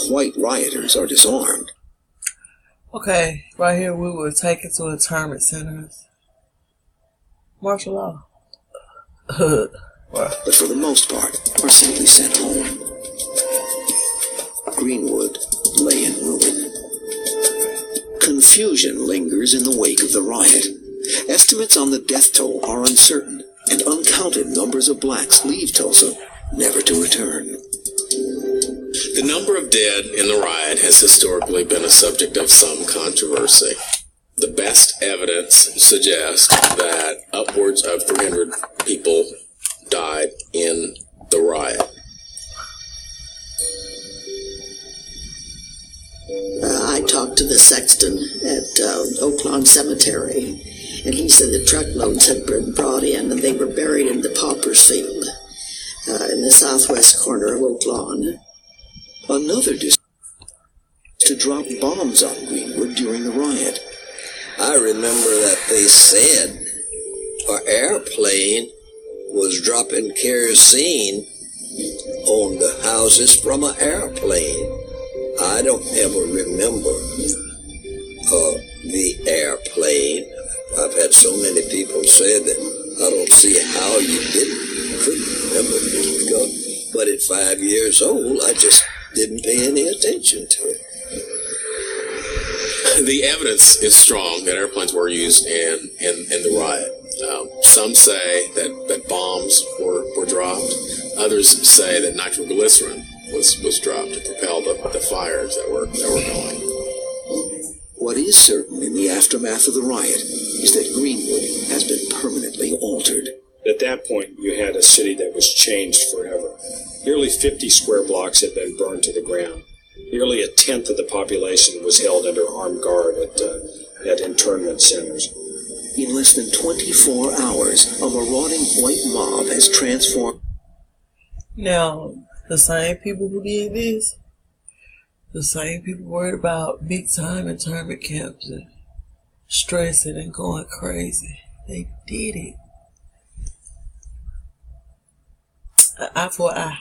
white rioters are disarmed. Okay, right here we were taken to internment centers. Martial law. But for the most part, are simply sent home. Greenwood lay in ruin. Confusion lingers in the wake of the riot. Estimates on the death toll are uncertain, and uncounted numbers of blacks leave Tulsa, never to return. The number of dead in the riot has historically been a subject of some controversy. The best evidence suggests that upwards of 300 people died in the riot. I talked to the sexton at Oaklawn Cemetery, and he said the truckloads had been brought in and they were buried in the Pauper's Field in the southwest corner of Oaklawn. Another to drop bombs on Greenwood during the riot. I remember that they said an airplane was dropping kerosene on the houses from an airplane. I don't ever remember the airplane. I've had so many people say that I don't see how you couldn't remember it. But at 5 years old, I just didn't pay any attention to it. The evidence is strong that airplanes were used in the riot. Some say that bombs were dropped. Others say that nitroglycerin was dropped to propel the fires that were going. What is certain in the aftermath of the riot is that Greenwood has been permanently altered. At that point, you had a city that was changed forever. Nearly 50 square blocks had been burned to the ground. Nearly a tenth of the population was held under armed guard at internment centers. In less than 24 hours, a marauding white mob has transformed. Now, the same people who did this, the same people worried about big time internment camps and stressing and going crazy, they did it. An eye for an eye.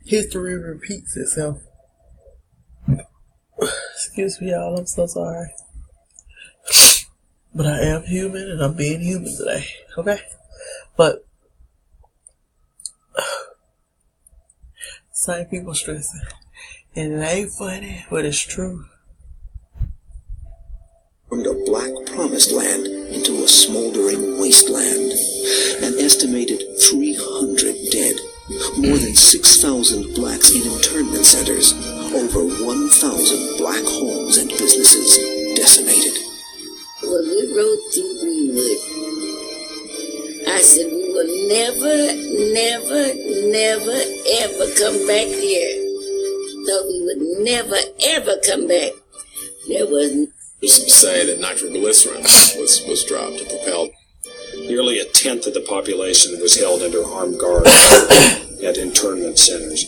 History repeats itself. Excuse me, y'all. I'm so sorry. But I am human and I'm being human today. Okay? But same people stressing. And it ain't funny, but it's true. From the black promised land into a smoldering wasteland. An estimated 300 dead. More than 6,000 blacks in internment centers. Over 1,000 black homes and businesses decimated. When we rode through Greenwood, I said we will never, ever come back here. Thought we would never, ever come back. There was... Some say that nitroglycerin was dropped to propel. Nearly a tenth of the population was held under armed guard at internment centers.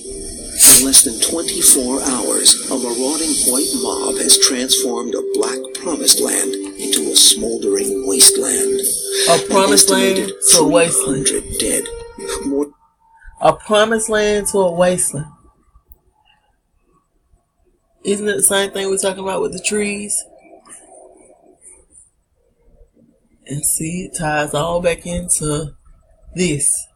In less than 24 hours, a marauding white mob has transformed a black promised land into a smoldering wasteland. A promised land to a wasteland. Dead. A promised land to a wasteland. Isn't it the same thing we're talking about with the trees? And see, it ties all back into this.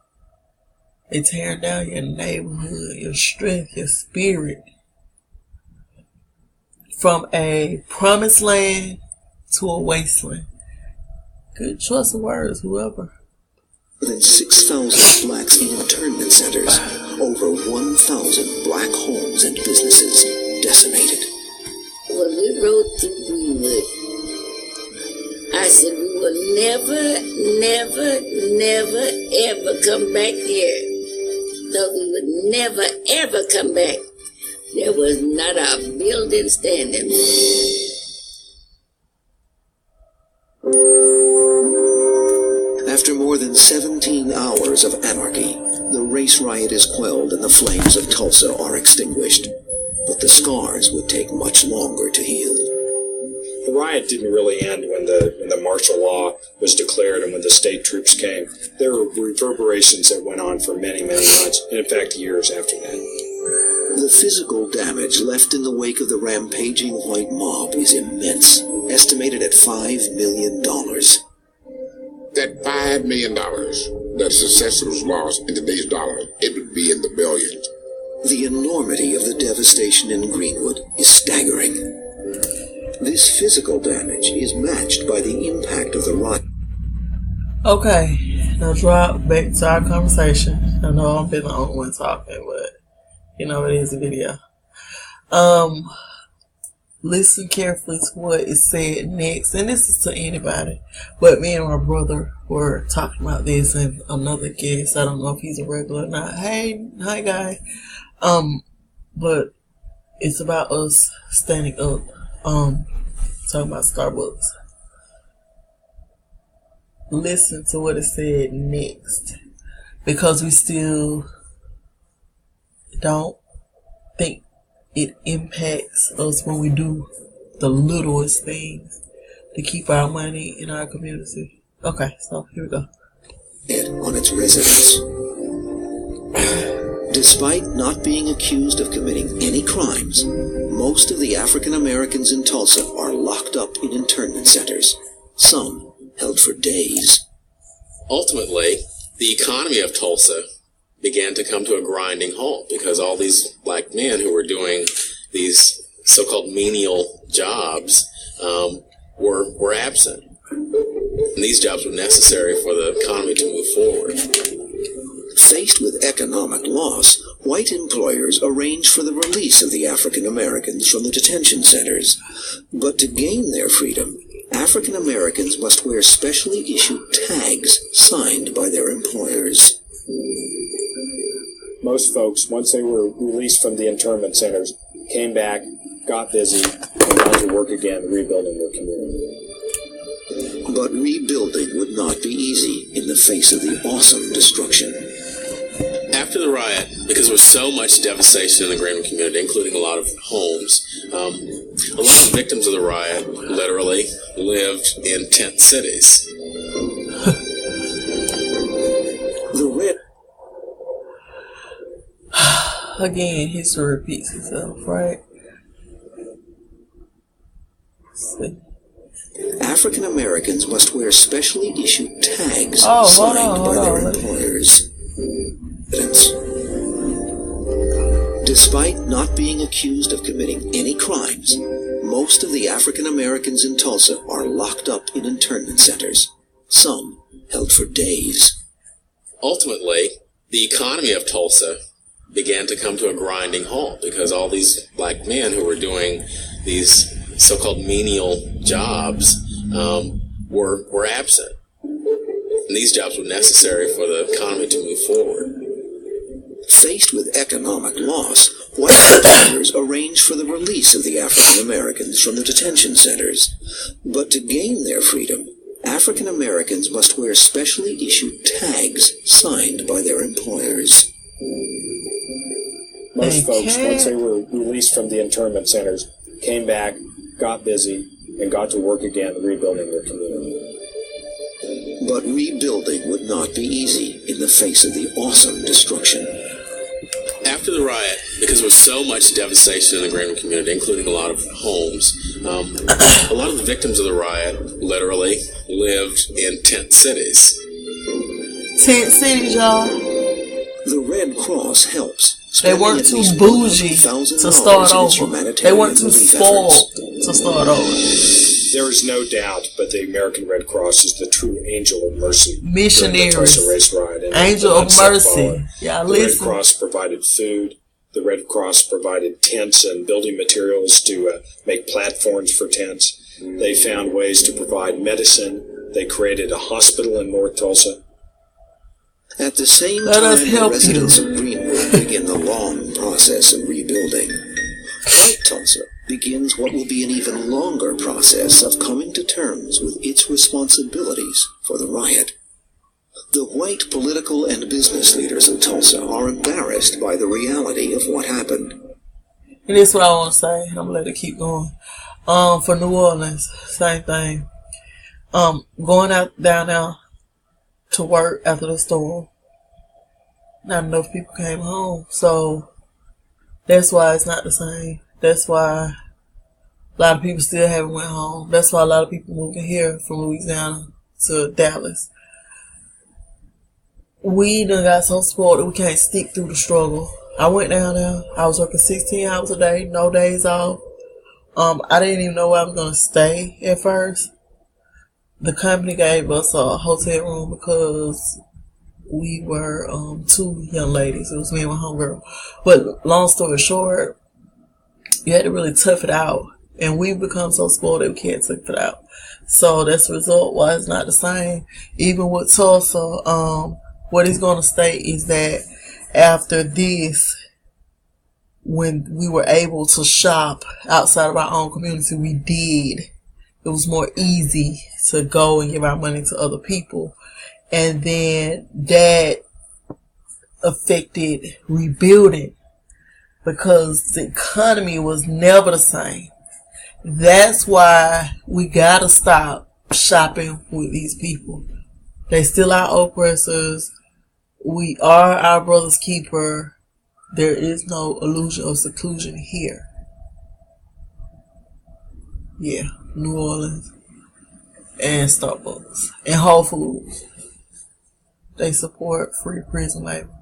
They tear down your neighborhood, your strength, your spirit. From a promised land to a wasteland. Good choice of words, whoever. More than 6,000 blacks in internment centers. Over 1,000 black homes and businesses decimated. When we rode through Greenwood, I said we will never, ever come back here. Though we would never, ever come back. There was not a building standing. After more than 17 hours of anarchy, the race riot is quelled and the flames of Tulsa are extinguished. But the scars would take much longer to heal. The riot didn't really end when the martial law was declared and when the state troops came. There were reverberations that went on for many, many months, and in fact years after that. The physical damage left in the wake of the rampaging white mob is immense, estimated at $5 million. That $5 million that success was lost in today's dollar, it would be in the billions. The enormity of the devastation in Greenwood is staggering. This physical damage is matched by the impact of the riot. Okay, now drop back to our conversation. I know I've been the only one talking, but it is a video. Listen carefully to what is said next, and this is to anybody. But me and my brother were talking about this, and another guest, I don't know if he's a regular or not. Hey, hi guy. But it's about us standing up. Talking about Starbucks. Listen to what is said next, because we still don't think it impacts us when we do the littlest things to keep our money in our community. Okay, so here we go. On its residents. Despite not being accused of committing any crimes, most of the African Americans in Tulsa are locked up in internment centers, some held for days. Ultimately, the economy of Tulsa began to come to a grinding halt because all these black men who were doing these so-called menial jobs were absent. And these jobs were necessary for the economy to move forward. Faced with economic loss, white employers arranged for the release of the African Americans from the detention centers. But to gain their freedom, African Americans must wear specially issued tags signed by their employers. Most folks, once they were released from the internment centers, came back, got busy, and got to work again rebuilding their community. But rebuilding would not be easy in the face of the awesome destruction. After the riot, because there was so much devastation in the Greenwood community, including a lot of homes, a lot of victims of the riot literally lived in tent cities. The red... Again, history repeats itself, right? Let's see. African Americans must wear specially issued tags hold signed on, by their hold on. employers. Despite not being accused of committing any crimes, most of the African Americans in Tulsa are locked up in internment centers, some held for days. Ultimately, the economy of Tulsa began to come to a grinding halt because all these black men who were doing these so-called menial jobs were absent. And these jobs were necessary for the economy to move forward. Faced with economic loss, white employers arranged for the release of the African Americans from the detention centers. But to gain their freedom, African Americans must wear specially issued tags signed by their employers. Most folks, once they were released from the internment centers, came back, got busy, and got to work again rebuilding their community. But rebuilding would not be easy in the face of the awesome destruction. After the riot, because there was so much devastation in the Greenwood community, including a lot of homes, a lot of the victims of the riot literally lived in tent cities. Tent cities, y'all. The Red Cross helps. They weren't too bougie to start over. They weren't too spoiled to start over. There is no doubt, but the American Red Cross is the true angel of mercy. Missionaries. During the Tulsa race riot and Angel of mercy. Yeah, the listen. Red Cross provided food. The Red Cross provided tents and building materials to make platforms for tents. They found ways to provide medicine. They created a hospital in North Tulsa. At the same Let us time, help the residents you. of Greenwood begin the long process of rebuilding. White Tulsa begins what will be an even longer process of coming to terms with its responsibilities for the riot. The white political and business leaders of Tulsa are embarrassed by the reality of what happened. And this is what I want to say. I'm going to let it keep going. For New Orleans, same thing. Going out down there to work after the storm. Not enough people came home. So That's why it's not the same. That's why a lot of people still haven't went home. That's why a lot of people moving here from Louisiana to Dallas. We done got so spoiled that we can't stick through the struggle. I went down there. I was working 16 hours a day, no days off. I didn't even know where I was going to stay at first. The company gave us a hotel room because we were 2 young ladies. It was me and my homegirl. But long story short, you had to really tough it out. And we've become so spoiled that we can't tough it out. So that's the result why it's not the same. Even with Tulsa, what he's going to state is that after this, when we were able to shop outside of our own community, we did. It was more easy to go and give our money to other people. And then that affected rebuilding because the economy was never the same. That's why we gotta stop shopping with these people. They still our oppressors. We are our brother's keeper. There is no illusion of seclusion here. Yeah, New Orleans and Starbucks and Whole Foods. They support free prison labor.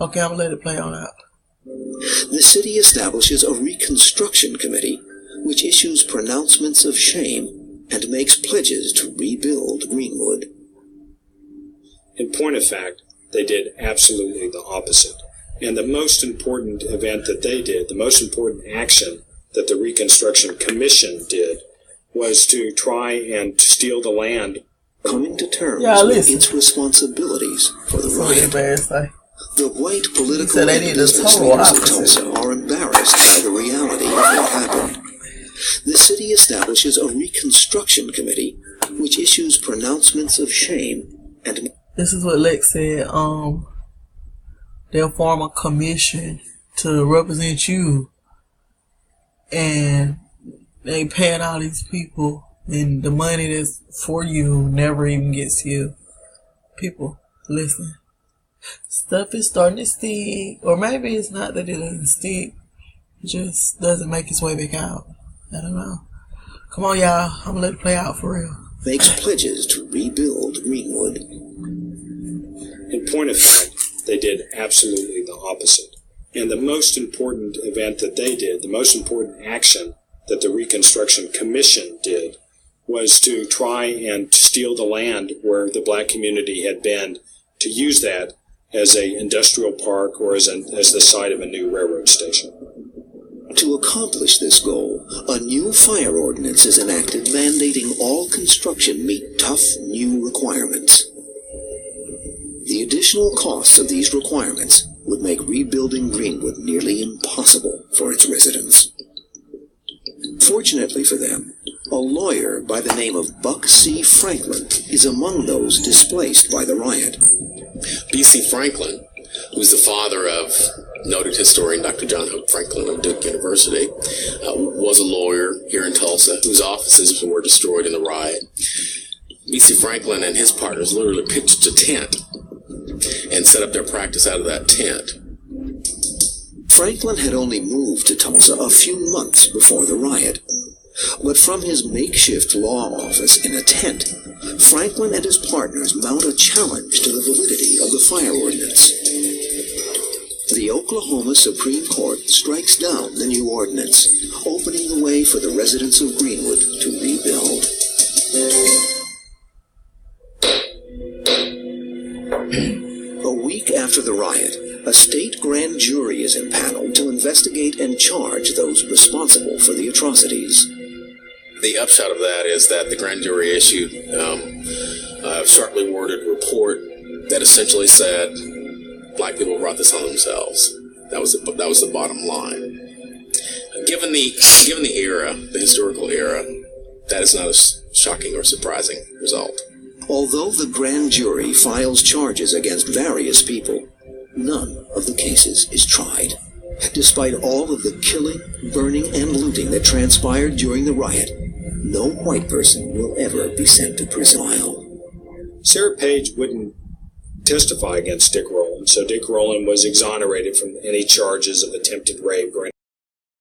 Okay, I'm gonna let it play on out. The city establishes a reconstruction committee which issues pronouncements of shame and makes pledges to rebuild Greenwood. In point of fact, they did absolutely the opposite. And the most important event that they did, the most important action that the Reconstruction Commission did, was to try and steal the land. Coming to terms with its responsibilities for the riot. The white political and business leaders of Tulsa are embarrassed by the reality of what happened. The city establishes a reconstruction committee which issues pronouncements of shame and... This is what Lex said. They'll form a commission to represent you, and they paying all these people, and the money that's for you never even gets to you. People, listen. Stuff is starting to stick, or maybe it's not that it doesn't stick. It just doesn't make its way back out. I don't know. Come on, y'all. I'm gonna let it play out for real. Makes pledges to rebuild Greenwood. In point of fact, they did absolutely the opposite. And the most important event that they did, the most important action that the Reconstruction Commission did, was to try and steal the land where the black community had been, to use that as an industrial park or as the site of a new railroad station. To accomplish this goal, a new fire ordinance is enacted mandating all construction meet tough new requirements. The additional costs of these requirements would make rebuilding Greenwood nearly impossible for its residents. Fortunately for them, a lawyer by the name of Buck C. Franklin is among those displaced by the riot. B.C. Franklin, who's the father of noted historian Dr. John Hope Franklin of Duke University, was a lawyer here in Tulsa whose offices were destroyed in the riot. B.C. Franklin and his partners literally pitched a tent and set up their practice out of that tent. Franklin had only moved to Tulsa a few months before the riot. But from his makeshift law office in a tent, Franklin and his partners mount a challenge to the validity of the fire ordinance. The Oklahoma Supreme Court strikes down the new ordinance, opening the way for the residents of Greenwood to rebuild. A week after the riot, a state grand jury is impaneled to investigate and charge those responsible for the atrocities. The upshot of that is that the grand jury issued a sharply worded report that essentially said black people brought this on themselves. That was the bottom line. Given the era, the historical era, that is not a shocking or surprising result. Although the grand jury files charges against various people, none of the cases is tried. Despite all of the killing, burning, and looting that transpired during the riot, no white person will ever be sent to prison. Sarah Page wouldn't testify against Dick Rowland. So Dick Rowland was exonerated from any charges of attempted rape or